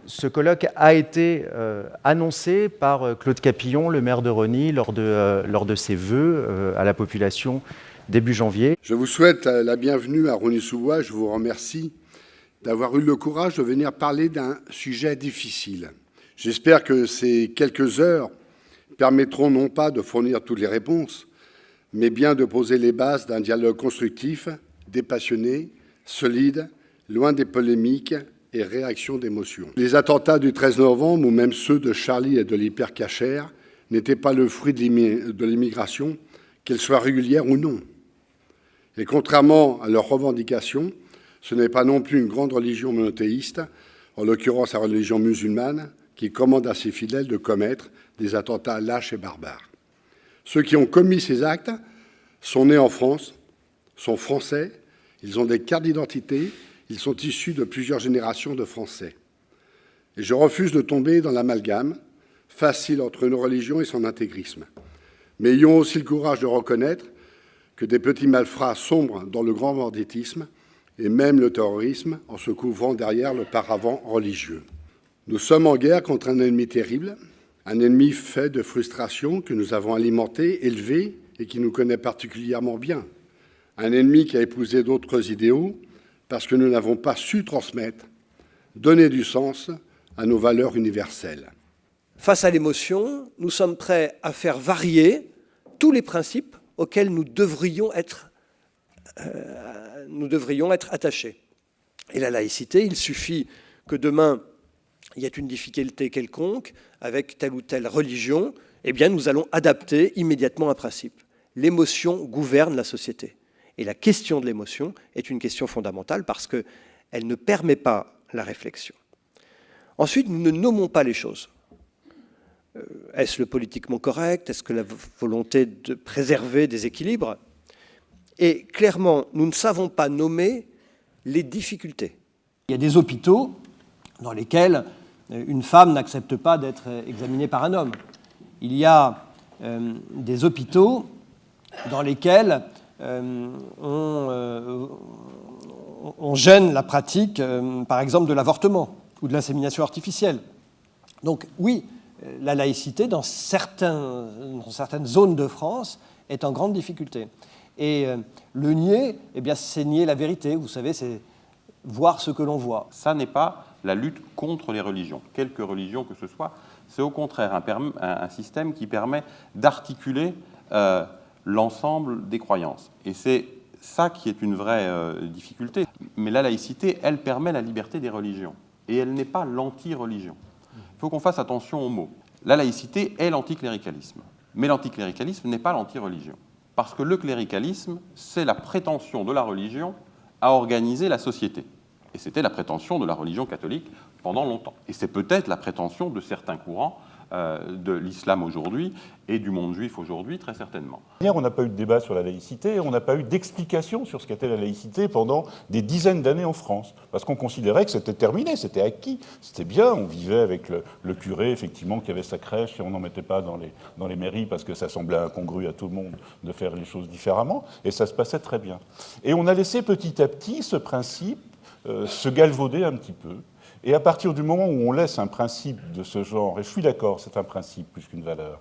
Ce colloque a été annoncé par Claude Capillon, le maire de Rosny, lors de ses vœux à la population début janvier. Je vous souhaite la bienvenue à Rosny-sous-Bois. Je vous remercie d'avoir eu le courage de venir parler d'un sujet difficile. J'espère que ces quelques heures permettront non pas de fournir toutes les réponses, mais bien de poser les bases d'un dialogue constructif, dépassionné, solide, loin des polémiques et réactions d'émotions. Les attentats du 13 novembre, ou même ceux de Charlie et de l'Hypercacher, n'étaient pas le fruit de l'immigration, qu'elle soit régulière ou non. Et contrairement à leurs revendications, ce n'est pas non plus une grande religion monothéiste, en l'occurrence la religion musulmane, qui commande à ses fidèles de commettre des attentats lâches et barbares. Ceux qui ont commis ces actes sont nés en France, sont français, ils ont des cartes d'identité, ils sont issus de plusieurs générations de Français. Et je refuse de tomber dans l'amalgame facile entre une religion et son intégrisme. Mais ayons aussi le courage de reconnaître que des petits malfrats sombrent dans le grand banditisme et même le terrorisme en se couvrant derrière le paravent religieux. Nous sommes en guerre contre un ennemi terrible, un ennemi fait de frustration que nous avons alimenté, élevé et qui nous connaît particulièrement bien. Un ennemi qui a épousé d'autres idéaux parce que nous n'avons pas su transmettre, donner du sens à nos valeurs universelles. Face à l'émotion, nous sommes prêts à faire varier tous les principes auxquels nous devrions être attachés. Et la laïcité, il suffit que demain, il y ait une difficulté quelconque avec telle ou telle religion, eh bien nous allons adapter immédiatement un principe. L'émotion gouverne la société. Et la question de l'émotion est une question fondamentale parce qu'elle ne permet pas la réflexion. Ensuite, nous ne nommons pas les choses. Est-ce le politiquement correct? Est-ce que la volonté de préserver des équilibres? Et clairement, nous ne savons pas nommer les difficultés. Il y a des hôpitaux dans lesquels une femme n'accepte pas d'être examinée par un homme. Il y a des hôpitaux dans lesquels on gêne la pratique, par exemple, de l'avortement ou de l'insémination artificielle. Donc oui, la laïcité, dans certaines zones de France, est en grande difficulté. Et le nier, eh bien, c'est nier la vérité. Vous savez, c'est voir ce que l'on voit. Ça n'est pas la lutte contre les religions, quelque religion que ce soit. C'est au contraire un système qui permet d'articuler l'ensemble des croyances. Et c'est ça qui est une vraie difficulté. Mais la laïcité, elle permet la liberté des religions. Et elle n'est pas l'anti-religion. Il faut qu'on fasse attention aux mots. La laïcité est l'anticléricalisme. Mais l'anticléricalisme n'est pas l'anti-religion. Parce que le cléricalisme, c'est la prétention de la religion à organiser la société. Et c'était la prétention de la religion catholique pendant longtemps. Et c'est peut-être la prétention de certains courants de l'islam aujourd'hui et du monde juif aujourd'hui, très certainement. On n'a pas eu de débat sur la laïcité, on n'a pas eu d'explication sur ce qu'était la laïcité pendant des dizaines d'années en France, parce qu'on considérait que c'était terminé, c'était acquis, c'était bien, on vivait avec le curé, effectivement, qui avait sa crèche, et on n'en mettait pas dans les mairies, parce que ça semblait incongru à tout le monde de faire les choses différemment, et ça se passait très bien. Et on a laissé petit à petit ce principe se galvauder un petit peu. Et à partir du moment où on laisse un principe de ce genre, et je suis d'accord, c'est un principe plus qu'une valeur,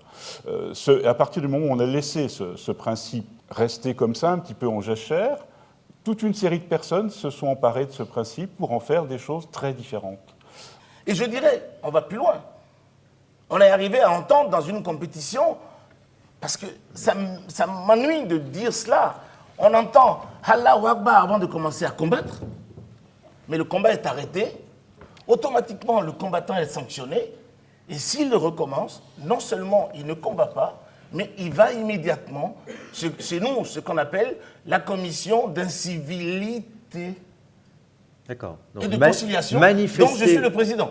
à partir du moment où on a laissé ce principe rester comme ça, un petit peu en jachère, toute une série de personnes se sont emparées de ce principe pour en faire des choses très différentes. Et je dirais, on va plus loin. On est arrivé à entendre dans une compétition, parce que ça m'ennuie de dire cela, on entend Allahu Akbar avant de commencer à combattre, mais le combat est arrêté. Automatiquement, le combattant est sanctionné, et s'il le recommence, non seulement il ne combat pas, mais il va immédiatement, chez nous, ce qu'on appelle la commission d'incivilité. D'accord. Et de conciliation, dont je suis le président.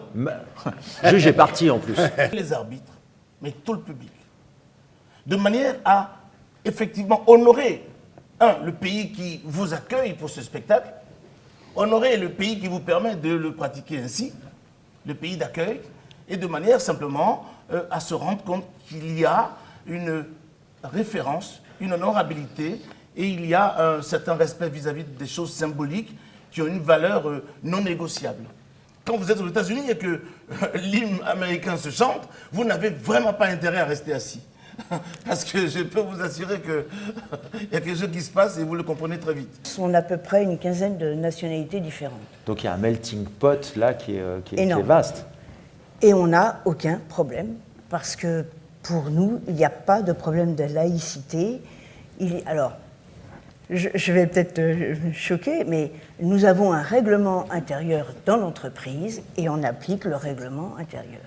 Juge est parti en plus. Les arbitres, mais tout le public. De manière à, effectivement, honorer, le pays qui vous accueille pour ce spectacle, honorer le pays qui vous permet de le pratiquer ainsi, le pays d'accueil, et de manière simplement à se rendre compte qu'il y a une référence, une honorabilité, et il y a un certain respect vis-à-vis des choses symboliques qui ont une valeur non négociable. quand vous êtes aux États-Unis et que l'hymne américain se chante, vous n'avez vraiment pas intérêt à rester assis. Parce que je peux vous assurer qu'il y a quelque chose qui se passe et vous le comprenez très vite. On a à peu près une quinzaine de nationalités différentes. Donc il y a un melting pot là qui est Énorme. vaste. Et on n'a aucun problème, parce que pour nous, il n'y a pas de problème de laïcité. Alors, je vais peut-être choquer, mais nous avons un règlement intérieur dans l'entreprise et on applique le règlement intérieur.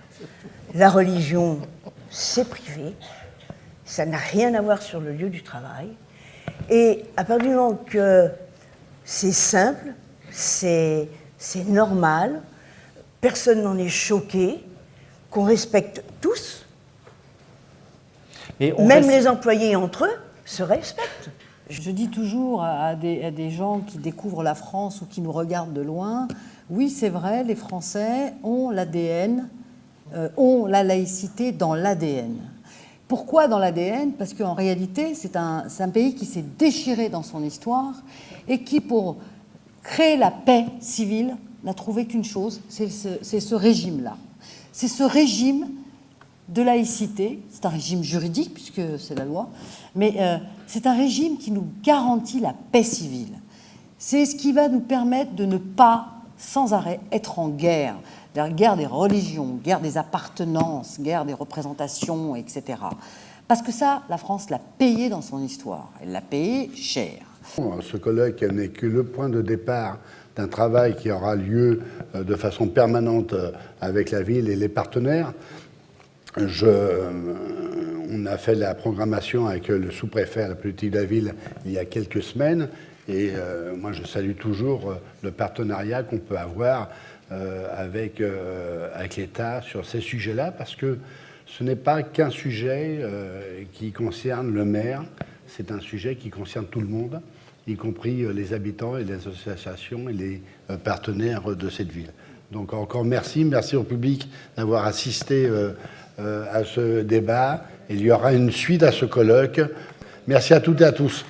La religion, c'est privé, ça n'a rien à voir sur le lieu du travail. Et à partir du moment que c'est simple, c'est normal, personne n'en est choqué, qu'on respecte tous, même les employés entre eux se respectent. Je dis toujours à des gens qui découvrent la France ou qui nous regardent de loin, oui, c'est vrai, les Français ont l'ADN, ont la laïcité dans l'ADN. Pourquoi dans l'ADN? Parce qu'en réalité, c'est un pays qui s'est déchiré dans son histoire et qui, pour créer la paix civile, n'a trouvé qu'une chose, c'est ce régime-là. C'est ce régime de laïcité, c'est un régime juridique puisque c'est la loi, mais c'est un régime qui nous garantit la paix civile. C'est ce qui va nous permettre de ne pas, sans arrêt, être en guerre. La guerre des religions, guerre des appartenances, guerre des représentations, etc. Parce que ça, la France l'a payé dans son histoire. Elle l'a payé cher. Ce colloque n'est que le point de départ d'un travail qui aura lieu de façon permanente avec la ville et les partenaires. On a fait la programmation avec le sous-préfet à la politique de la ville il y a quelques semaines et moi je salue toujours le partenariat qu'on peut avoir avec l'État sur ces sujets-là parce que ce n'est pas qu'un sujet qui concerne le maire, c'est un sujet qui concerne tout le monde, y compris les habitants et les associations et les partenaires de cette ville. Donc encore merci au public d'avoir assisté à ce débat. Il y aura une suite à ce colloque. Merci à toutes et à tous.